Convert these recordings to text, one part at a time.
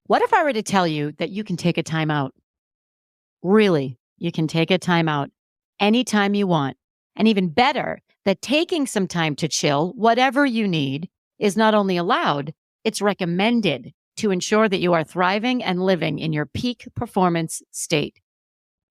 What if I were to tell you that you can take a time out? Really, you can take a time out anytime you want. And even better, that taking some time to chill, whatever you need, is not only allowed, it's recommended to ensure that you are thriving and living in your peak performance state.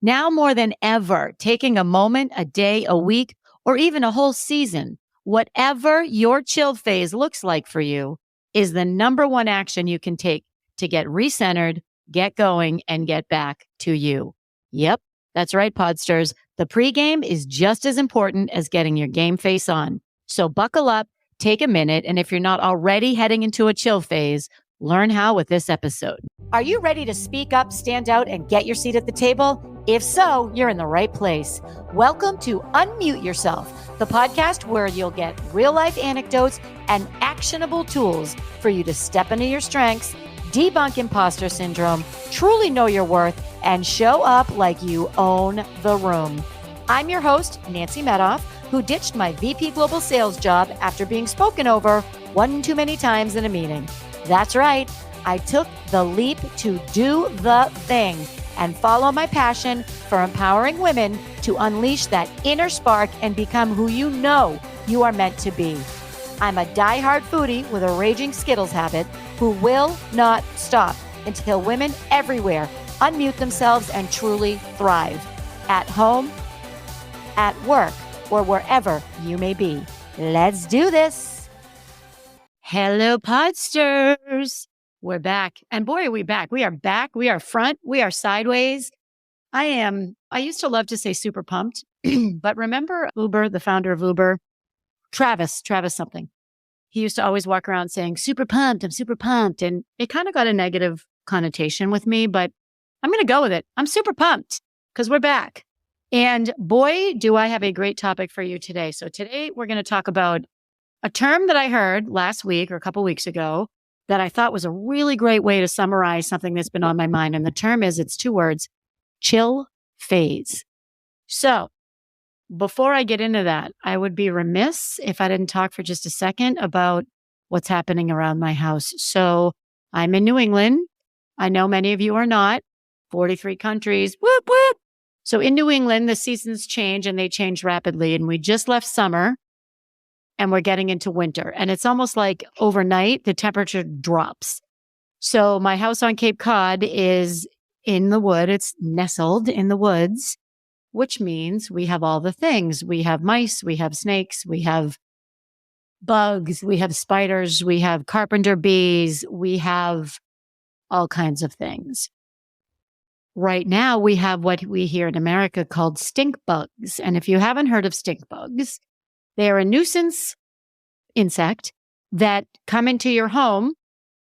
Now more than ever, taking a moment, a day, a week, or even a whole season, whatever your chill phase looks like for you, is the number one action you can take to get recentered, get going, and get back to you. Yep, that's right, Podsters. The pregame is just as important as getting your game face on. So buckle up, take a minute, and if you're not already heading into a chill phase, learn how with this episode. Are you ready to speak up, stand out, and get your seat at the table? If so, you're in the right place. Welcome to Unmute Yourself, the podcast where you'll get real-life anecdotes and actionable tools for you to step into your strengths, debunk imposter syndrome, truly know your worth, and show up like you own the room. I'm your host, Nancy Medoff, who ditched my VP Global Sales job after being spoken over one too many times in a meeting. That's right, I took the leap to do the thing and follow my passion for empowering women to unleash that inner spark and become who you know you are meant to be. I'm a diehard foodie with a raging Skittles habit who will not stop until women everywhere unmute themselves and truly thrive at home, at work, or wherever you may be. Let's do this. Hello, Podsters. We're back. And boy, are we back. We are back. We are front. We are sideways. I used to love to say super pumped, but remember Uber, the founder of Uber, Travis something. He used to always walk around saying, super pumped, I'm super pumped. And it kind of got a negative connotation with me, but I'm going to go with it. I'm super pumped because we're back. And boy, do I have a great topic for you today. So today we're going to talk about a term that I heard last week or a couple weeks ago that I thought was a really great way to summarize something that's been on my mind. And the term it's 2 words, chill phase. So before I get into that, I would be remiss if I didn't talk for just a second about what's happening around my house. So I'm in New England. I know many of you are not. 43 countries. Whoop, whoop. So in New England, the seasons change and they change rapidly. And we just left summer and we're getting into winter. And it's almost like overnight, the temperature drops. So my house on Cape Cod is in the wood. It's nestled in the woods, which means we have all the things. We have mice, we have snakes, we have bugs, we have spiders, we have carpenter bees, we have all kinds of things. Right now, we have what we here in America called stink bugs. And if you haven't heard of stink bugs, they're a nuisance insect that come into your home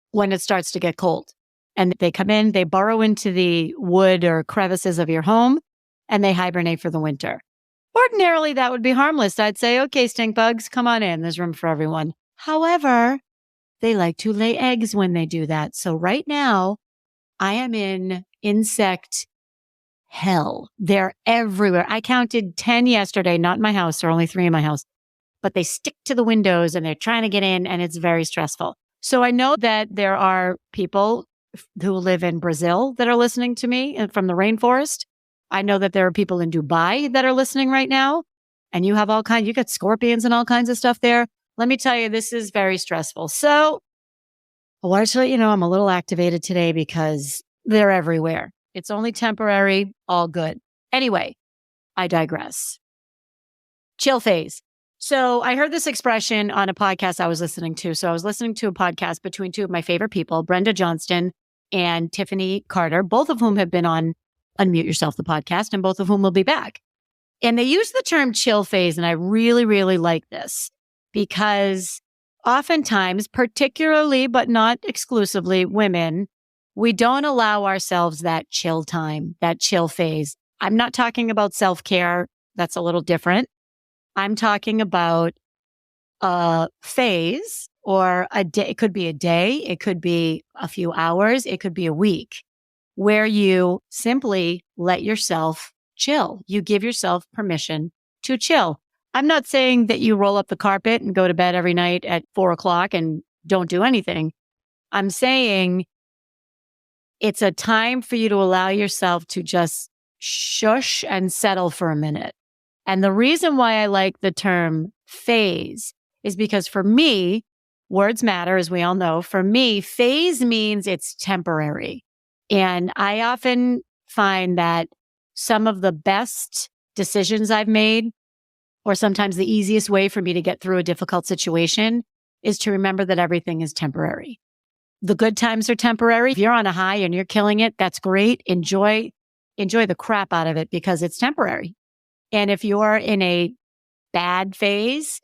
when it starts to get cold. And they come in, they burrow into the wood or crevices of your home, and they hibernate for the winter. Ordinarily, that would be harmless. I'd say, okay, stink bugs, come on in. There's room for everyone. However, they like to lay eggs when they do that. So right now, I am in insect hell. They're everywhere. I counted 10 yesterday, not in my house. There are only 3 in my house, but they stick to the windows and they're trying to get in and it's very stressful. So I know that there are people who live in Brazil that are listening to me from the rainforest. I know that there are people in Dubai that are listening right now, and you have you got scorpions and all kinds of stuff there. Let me tell you, this is very stressful. So I wanted to let you know I'm a little activated today because they're everywhere. It's only temporary, all good. Anyway, I digress. Chill phase. So I heard this expression on a podcast I was listening to. So I was listening to a podcast between 2 of my favorite people, Brenda Johnston and Tiffany Carter, both of whom have been on Unmute Yourself, the podcast, and both of whom will be back. And they use the term chill phase. And I really, really like this because oftentimes, particularly, but not exclusively, women, we don't allow ourselves that chill time, that chill phase. I'm not talking about self-care. That's a little different. I'm talking about a phase or a day. It could be a day. It could be a few hours. It could be a week where you simply let yourself chill. You give yourself permission to chill. I'm not saying that you roll up the carpet and go to bed every night at 4 o'clock and don't do anything. I'm saying It's a time for you to allow yourself to just shush and settle for a minute. And the reason why I like the term phase is because for me, words matter, as we all know. For me, phase means it's temporary. And I often find that some of the best decisions I've made, or sometimes the easiest way for me to get through a difficult situation, is to remember that everything is temporary. The good times are temporary. If you're on a high and you're killing it, that's great. Enjoy the crap out of it because it's temporary. And if you're in a bad phase,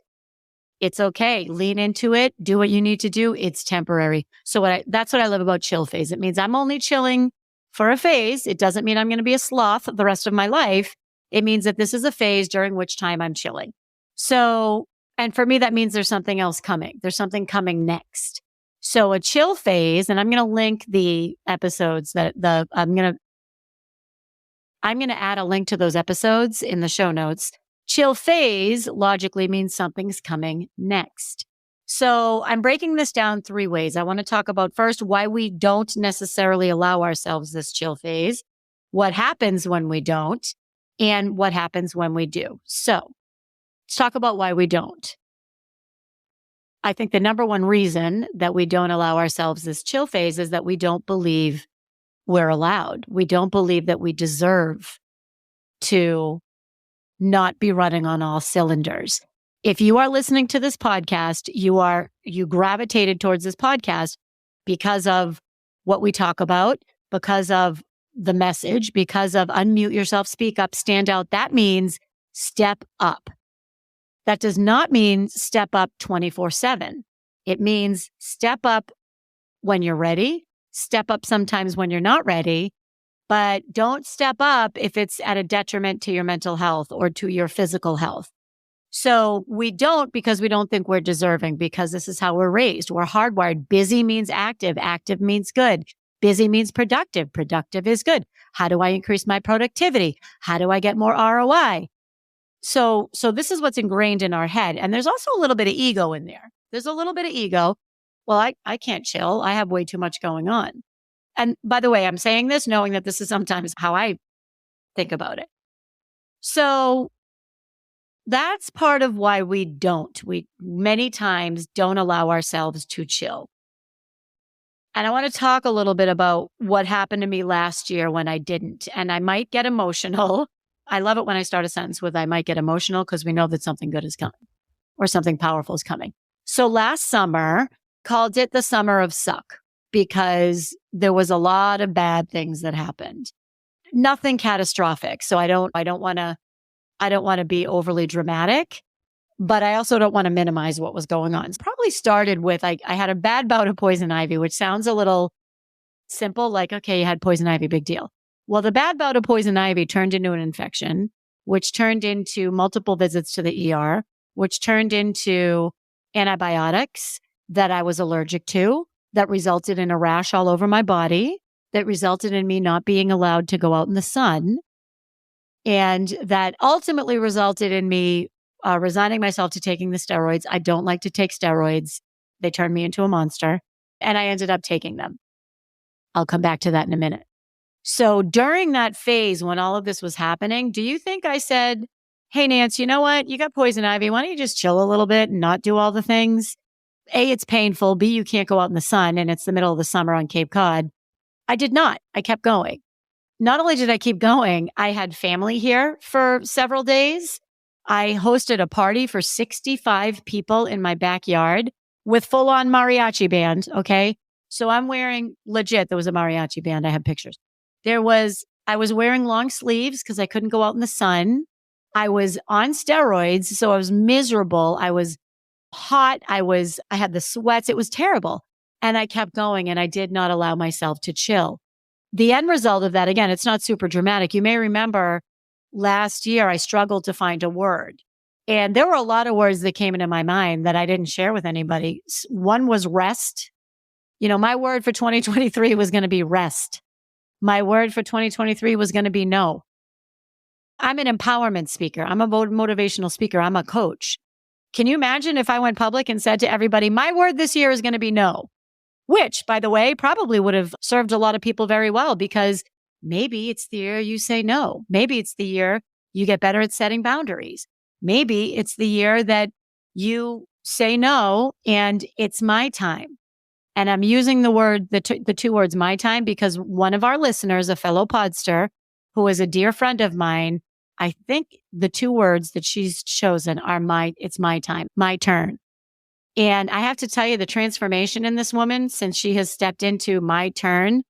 it's okay. Lean into it. Do what you need to do. It's temporary. So that's what I love about chill phase. It means I'm only chilling for a phase. It doesn't mean I'm going to be a sloth the rest of my life. It means that this is a phase during which time I'm chilling. So, and for me, that means there's something else coming. There's something coming next. So a chill phase, and I'm going to link the episodes I'm going to add a link to those episodes in the show notes. Chill phase logically means something's coming next. So I'm breaking this down 3 ways. I want to talk about first why we don't necessarily allow ourselves this chill phase, what happens when we don't, and what happens when we do. So let's talk about why we don't. I think the number one reason that we don't allow ourselves this chill phase is that we don't believe we're allowed. We don't believe that we deserve to not be running on all cylinders. If you are listening to this podcast, you gravitated towards this podcast because of what we talk about, because of the message, because of unmute yourself, speak up, stand out. That means step up. That does not mean step up 24/7. It means step up when you're ready, step up sometimes when you're not ready, but don't step up if it's at a detriment to your mental health or to your physical health. So we don't because we don't think we're deserving, because this is how we're raised. We're hardwired. Busy means active. Active means good. Busy means productive. Productive is good. How do I increase my productivity? How do I get more ROI? So this is what's ingrained in our head. And there's also a little bit of ego in there. There's a little bit of ego. Well, I can't chill. I have way too much going on. And by the way, I'm saying this knowing that this is sometimes how I think about it. So that's part of why we many times don't allow ourselves to chill. And I want to talk a little bit about what happened to me last year when I didn't. And I might get emotional. I love it when I start a sentence with I might get emotional because we know that something good is coming or something powerful is coming. So last summer, called it the summer of suck because there was a lot of bad things that happened. Nothing catastrophic. So I don't want to be overly dramatic, but I also don't want to minimize what was going on. It probably started with I had a bad bout of poison ivy, which sounds a little simple, like, okay, you had poison ivy, big deal. Well, the bad bout of poison ivy turned into an infection, which turned into multiple visits to the ER, which turned into antibiotics that I was allergic to, that resulted in a rash all over my body, that resulted in me not being allowed to go out in the sun, and that ultimately resulted in me resigning myself to taking the steroids. I don't like to take steroids. They turned me into a monster, and I ended up taking them. I'll come back to that in a minute. So during that phase when all of this was happening, do you think I said, hey, Nance, you know what? You got poison ivy. Why don't you just chill a little bit and not do all the things? A, it's painful. B, you can't go out in the sun and it's the middle of the summer on Cape Cod. I did not. I kept going. Not only did I keep going, I had family here for several days. I hosted a party for 65 people in my backyard with full-on mariachi band, okay? So I'm wearing, legit, there was a mariachi band. I have pictures. I was wearing long sleeves because I couldn't go out in the sun. I was on steroids, so I was miserable. I was hot. I had the sweats. It was terrible. And I kept going and I did not allow myself to chill. The end result of that, again, it's not super dramatic. You may remember last year I struggled to find a word. And there were a lot of words that came into my mind that I didn't share with anybody. One was rest. My word for 2023 was going to be rest. My word for 2023 was going to be no. I'm an empowerment speaker. I'm a motivational speaker. I'm a coach. Can you imagine if I went public and said to everybody, my word this year is going to be no? which, by the way, probably would have served a lot of people very well, because maybe it's the year you say no. Maybe it's the year you get better at setting boundaries. Maybe it's the year that you say no and it's my time. And I'm using the two words, my time, because one of our listeners, a fellow podster who is a dear friend of mine, I think the two words that she's chosen are it's my time, my turn. And I have to tell you, the transformation in this woman since she has stepped into my turn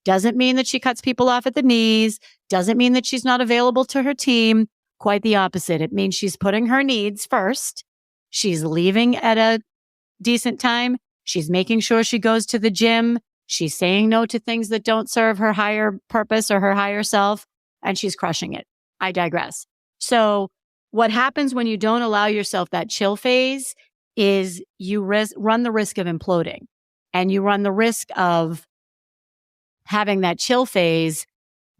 doesn't mean that she cuts people off at the knees, doesn't mean that she's not available to her team. Quite the opposite. It means she's putting her needs first. She's leaving at a decent time. She's making sure she goes to the gym. She's saying no to things that don't serve her higher purpose or her higher self, and she's crushing it. I digress. So what happens when you don't allow yourself that chill phase is you run the risk of imploding, and you run the risk of having that chill phase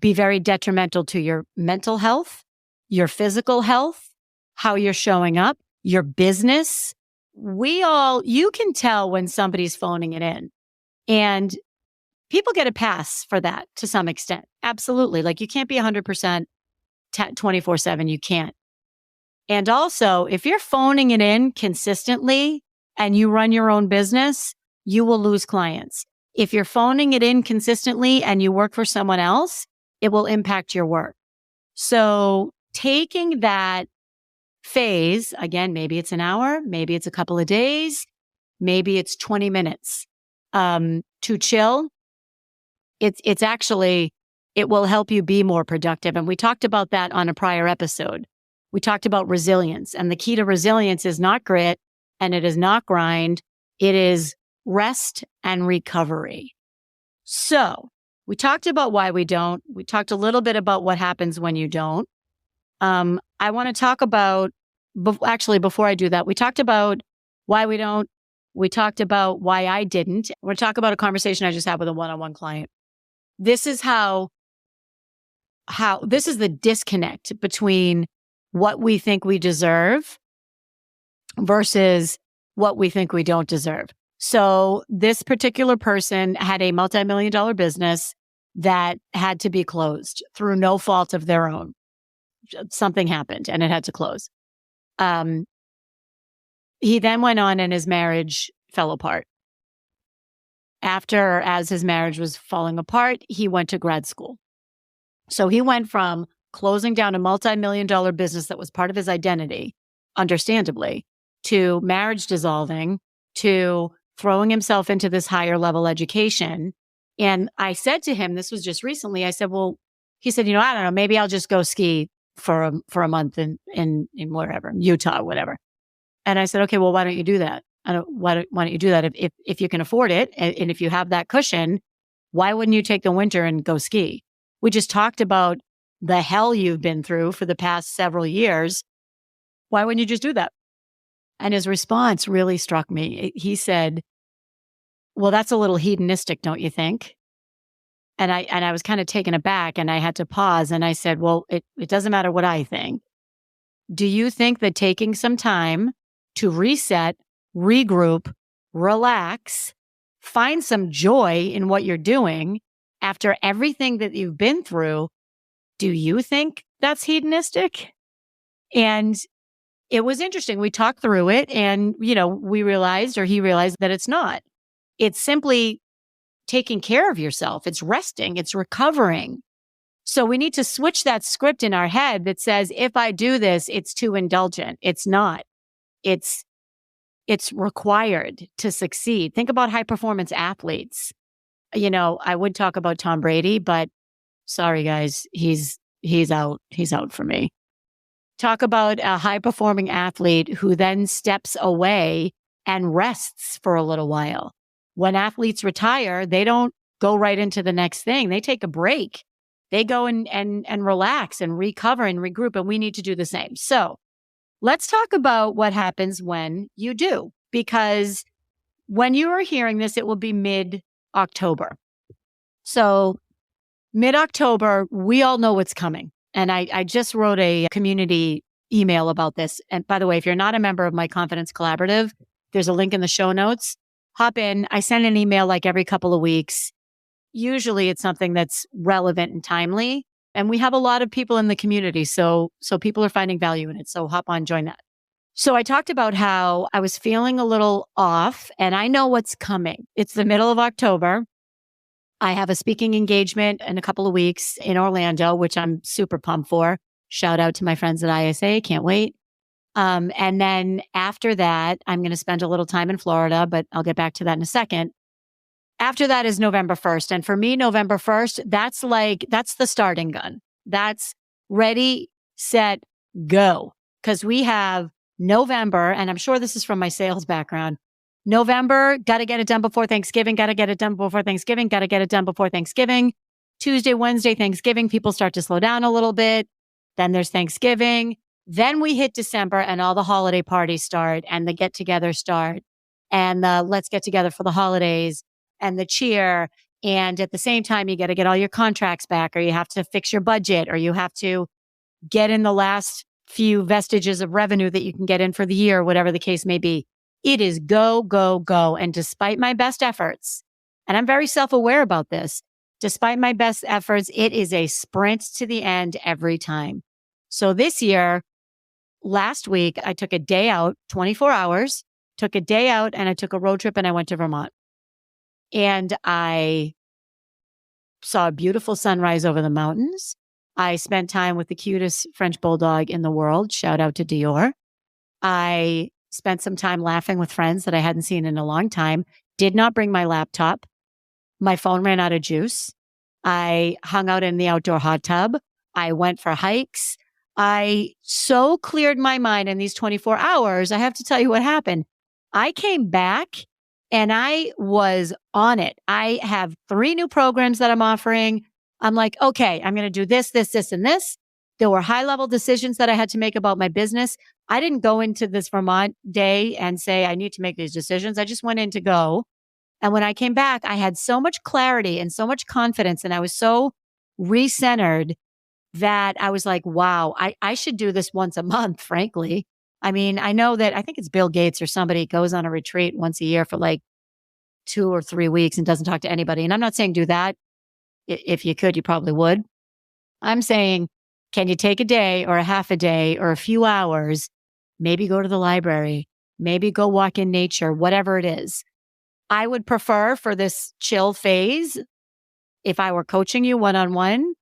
be very detrimental to your mental health, your physical health, how you're showing up, your business. You can tell when somebody's phoning it in, and people get a pass for that to some extent. Absolutely. Like, you can't be 100% 24/7. You can't. And also, if you're phoning it in consistently and you run your own business, you will lose clients. If you're phoning it in consistently and you work for someone else, it will impact your work. So taking that phase, again, maybe it's an hour, maybe it's a couple of days, maybe it's 20 minutes to chill. It's actually, it will help you be more productive. And we talked about that on a prior episode. We talked about resilience, and the key to resilience is not grit and it is not grind. It is rest and recovery. So we talked about why we don't. We talked a little bit about what happens when you don't. I want to talk about, before I do that, we talked about why we don't. We talked about why I didn't. We're going to talk about a conversation I just had with a one-on-one client. This is this is the disconnect between what we think we deserve versus what we think we don't deserve. So this particular person had a multi-million-dollar business that had to be closed through no fault of their own. Something happened and it had to close. He then went on and his marriage fell apart. As his marriage was falling apart, he went to grad school. So he went from closing down a multi-million-dollar business that was part of his identity, understandably, to marriage dissolving, to throwing himself into this higher level education. And I said to him, this was just recently, I said, well, he said, I don't know, maybe I'll just go ski for a month in wherever, Utah, whatever. And I said, okay, well, why don't you do that? Why don't you do that? If you can afford it, and if you have that cushion, why wouldn't you take the winter and go ski? We just talked about the hell you've been through for the past several years. Why wouldn't you just do that? And his response really struck me. He said, well, that's a little hedonistic, don't you think? And I was kind of taken aback, and I had to pause, and I said, well, it doesn't matter what I think. Do you think that taking some time to reset, regroup, relax, find some joy in what you're doing after everything that you've been through, do you think that's hedonistic? And it was interesting. We talked through it, and, he realized that it's not. It's simply taking care of yourself. It's resting. It's recovering. So we need to switch that script in our head that says, if I do this, it's too indulgent. It's not. It's required to succeed. Think about high performance athletes. I would talk about Tom Brady, but sorry guys, he's out. He's out for me. Talk about a high performing athlete who then steps away and rests for a little while. When athletes retire, they don't go right into the next thing. They take a break. They go and relax and recover and regroup, and we need to do the same. So let's talk about what happens when you do, because when you are hearing this, it will be mid-October. So mid-October, we all know what's coming. And I just wrote a community email about this. And by the way, if you're not a member of my Confidence Collaborative, there's a link in the show notes. hop in. I send an email like every couple of weeks. Usually it's something that's relevant and timely. And we have a lot of people in the community. So people are finding value in it. So hop on, join that. So I talked about how I was feeling a little off and I know what's coming. It's the middle of October. I have a speaking engagement in a couple of weeks in Orlando, which I'm super pumped for. Shout out to my friends at ISA. Can't wait. And then after that, I'm going to spend a little time in Florida, but I'll get back to that in a second. After that is November 1st. And for me, November 1st, that's the starting gun. That's ready, set, go. Because we have November, and I'm sure this is from my sales background. November, got to get it done before Thanksgiving, got to get it done before Thanksgiving, got to get it done before Thanksgiving. Tuesday, Wednesday, Thanksgiving, people start to slow down a little bit. Then there's Thanksgiving. Then we hit December and all the holiday parties start and the get-togethers start and the let's get together for the holidays and the cheer. And at the same time, you got to get all your contracts back or you have to fix your budget or you have to get in the last few vestiges of revenue that you can get in for the year, whatever the case may be. It is go, go, go. And despite my best efforts, and I'm very self-aware about this, despite my best efforts, it is a sprint to the end every time. So this year, last week, I took a day out, 24 hours, took a day out and I took a road trip and I went to Vermont. And I saw a beautiful sunrise over the mountains. I spent time with the cutest French bulldog in the world. Shout out to Dior. I spent some time laughing with friends that I hadn't seen in a long time. Did not bring my laptop. My phone ran out of juice. I hung out in the outdoor hot tub. I went for hikes. I so cleared my mind in these 24 hours. I have to tell you what happened. I came back and I was on it. I have 3 new programs that I'm offering. I'm like, okay, I'm going to do this, this, this, and this. There were high level decisions that I had to make about my business. I didn't go into this Vermont day and say, I need to make these decisions. I just went in to go. And when I came back, I had so much clarity and so much confidence. And I was so recentered that I was like, wow, I should do this once a month, frankly. I mean, I know that I think it's Bill Gates or somebody goes on a retreat once a year for like 2 or 3 weeks and doesn't talk to anybody. And I'm not saying do that. If you could, you probably would. I'm saying, can you take a day or a half a day or a few hours, maybe go to the library, maybe go walk in nature, whatever it is. I would prefer for this chill phase, if I were coaching you one-on-one,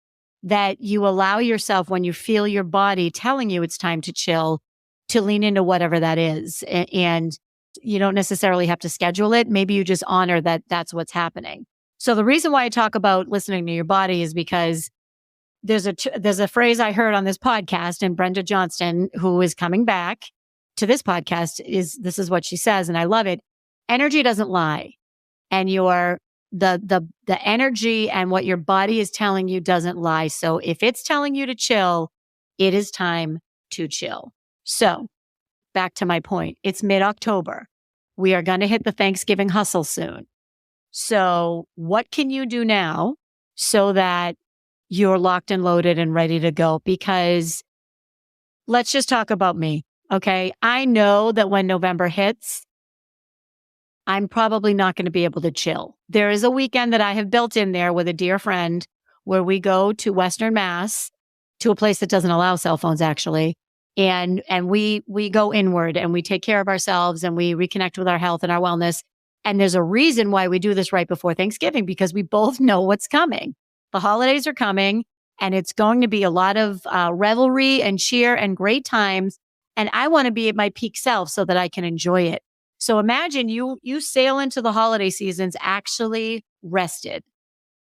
that you allow yourself when you feel your body telling you it's time to chill, to lean into whatever that is. And you don't necessarily have to schedule it. Maybe you just honor that that's what's happening. So the reason why I talk about listening to your body is because there's a phrase I heard on this podcast, and Brenda Johnston, who is coming back to this podcast, this is what she says, and I love it. Energy doesn't lie. And the energy and what your body is telling you doesn't lie. So if it's telling you to chill, it is time to chill. So back to my point, it's mid-October. We are going to hit the Thanksgiving hustle soon. So what can you do now so that you're locked and loaded and ready to go? Because let's just talk about me. Okay. I know that when November hits, I'm probably not going to be able to chill. There is a weekend that I have built in there with a dear friend where we go to Western Mass, to a place that doesn't allow cell phones actually. And we go inward and we take care of ourselves and we reconnect with our health and our wellness. And there's a reason why we do this right before Thanksgiving, because we both know what's coming. The holidays are coming and it's going to be a lot of revelry and cheer and great times. And I want to be at my peak self so that I can enjoy it. So imagine you sail into the holiday seasons actually rested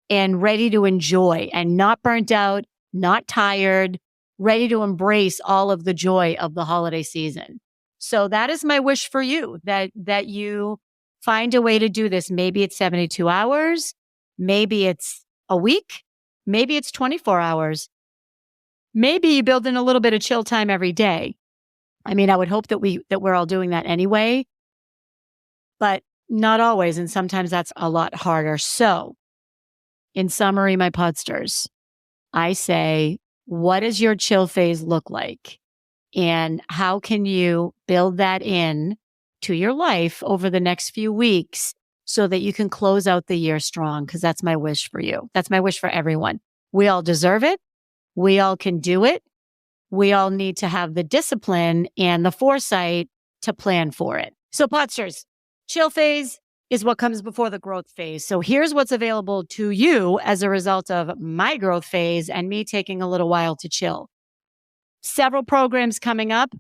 and ready to enjoy and not burnt out, not tired, ready to embrace all of the joy of the holiday season. So that is my wish for you, that you find a way to do this. Maybe it's 72 hours. Maybe it's a week. Maybe it's 24 hours. Maybe you build in a little bit of chill time every day. I mean, I would hope that we're all doing that anyway, but not always. And sometimes that's a lot harder. So in summary, my podsters, I say, what does your chill phase look like? And how can you build that in to your life over the next few weeks so that you can close out the year strong, because that's my wish for you. That's my wish for everyone. We all deserve it. We all can do it. We all need to have the discipline and the foresight to plan for it. So Podsters, chill phase is what comes before the growth phase. So here's what's available to you as a result of my growth phase and me taking a little while to chill. Several programs coming up.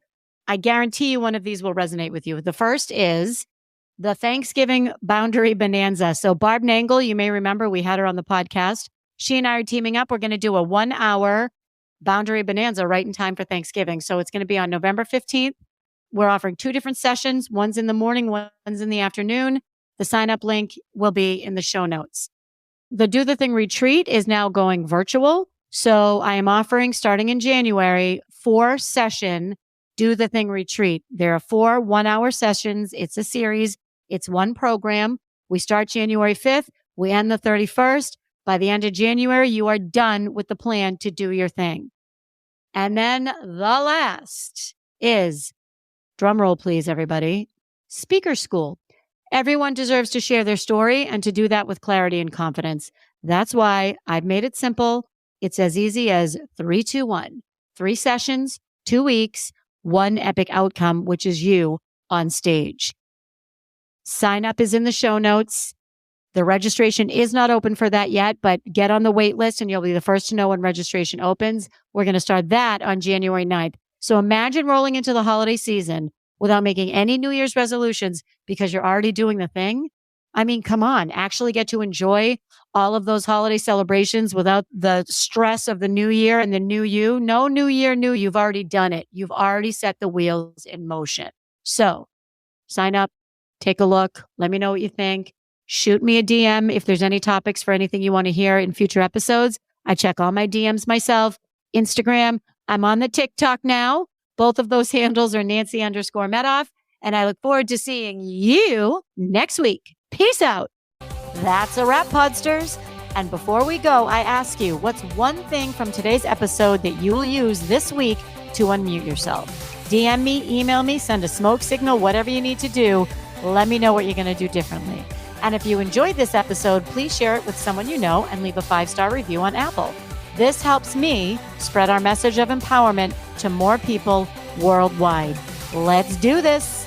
I guarantee you one of these will resonate with you. The first is the Thanksgiving Boundary Bonanza. So Barb Nangle, you may remember, we had her on the podcast. She and I are teaming up. We're going to do a 1-hour Boundary Bonanza right in time for Thanksgiving. So it's going to be on November 15th. We're offering 2 different sessions. One's in the morning, one's in the afternoon. The sign-up link will be in the show notes. The Do the Thing retreat is now going virtual. So I am offering, starting in January, 4-session Do the Thing retreat. There are 4 1-hour sessions. It's a series. It's one program. We start January 5th. We end the 31st. By the end of January, you are done with the plan to do your thing. And then the last is, drum roll please, everybody, Speaker School. Everyone deserves to share their story and to do that with clarity and confidence. That's why I've made it simple. It's as easy as 3, 2, 1. 3 sessions, 2 weeks, 1 epic outcome, which is you on stage. Sign up is in the show notes. The registration is not open for that yet, but get on the wait list and you'll be the first to know when registration opens. We're going to start that on January 9th. So imagine rolling into the holiday season without making any New Year's resolutions because you're already doing the thing. I mean, come on, actually get to enjoy all of those holiday celebrations without the stress of the new year and the new you. No new year, new. You've already done it. You've already set the wheels in motion. So sign up, take a look. Let me know what you think. Shoot me a DM if there's any topics for anything you want to hear in future episodes. I check all my DMs myself. Instagram. I'm on the TikTok now. Both of those handles are Nancy_Medoff. And I look forward to seeing you next week. Peace out. That's a wrap, Podsters. And before we go, I ask you, what's one thing from today's episode that you will use this week to unmute yourself? DM me, email me, send a smoke signal, whatever you need to do. Let me know what you're going to do differently. And if you enjoyed this episode, please share it with someone you know and leave a 5-star review on Apple. This helps me spread our message of empowerment to more people worldwide. Let's do this.